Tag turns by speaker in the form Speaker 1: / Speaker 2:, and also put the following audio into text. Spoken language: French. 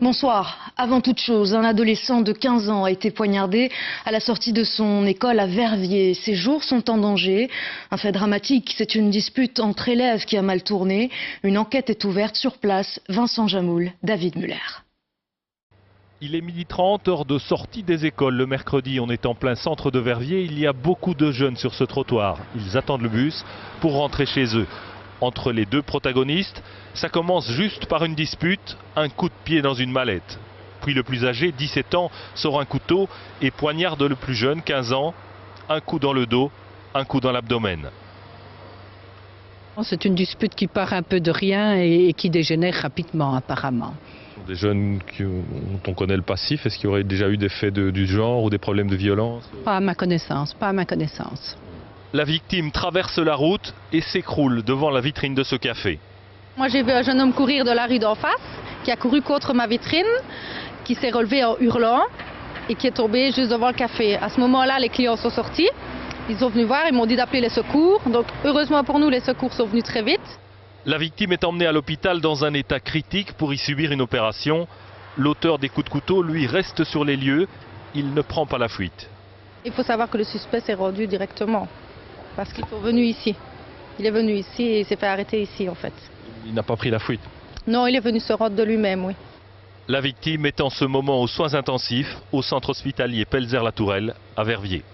Speaker 1: Bonsoir. Avant toute chose, un adolescent de 15 ans a été poignardé à la sortie de son école à Verviers. Ses jours sont en danger. Un fait dramatique, c'est une dispute entre élèves qui a mal tourné. Une enquête est ouverte sur place. Vincent Jamoul, David Muller.
Speaker 2: Il est 12h30, heure de sortie des écoles. Le mercredi, on est en plein centre de Verviers. Il y a beaucoup de jeunes sur ce trottoir. Ils attendent le bus pour rentrer chez eux. Entre les deux protagonistes, ça commence juste par une dispute, un coup de pied dans une mallette. Puis le plus âgé, 17 ans, sort un couteau et poignarde le plus jeune, 15 ans, un coup dans le dos, un coup dans l'abdomen.
Speaker 3: C'est une dispute qui part un peu de rien et qui dégénère rapidement apparemment.
Speaker 2: Des jeunes dont on connaît le passif, est-ce qu'il y aurait déjà eu des faits du genre ou des problèmes de violence?
Speaker 3: Pas à ma connaissance, pas à ma connaissance.
Speaker 2: La victime traverse la route et s'écroule devant la vitrine de ce café.
Speaker 4: Moi j'ai vu un jeune homme courir de la rue d'en face, qui a couru contre ma vitrine, qui s'est relevé en hurlant et qui est tombé juste devant le café. À ce moment-là, les clients sont sortis, ils sont venus voir, ils m'ont dit d'appeler les secours. Donc heureusement pour nous, les secours sont venus très vite.
Speaker 2: La victime est emmenée à l'hôpital dans un état critique pour y subir une opération. L'auteur des coups de couteau, lui, reste sur les lieux. Il ne prend pas la fuite.
Speaker 4: Il faut savoir que le suspect s'est rendu directement. Parce qu'ils sont venus ici. Il est venu ici et il s'est fait arrêter ici en fait.
Speaker 2: Il n'a pas pris la fuite?
Speaker 4: Non, il est venu se rendre de lui-même, oui.
Speaker 2: La victime est en ce moment aux soins intensifs au centre hospitalier Pelzer-la-Tourelle à Verviers.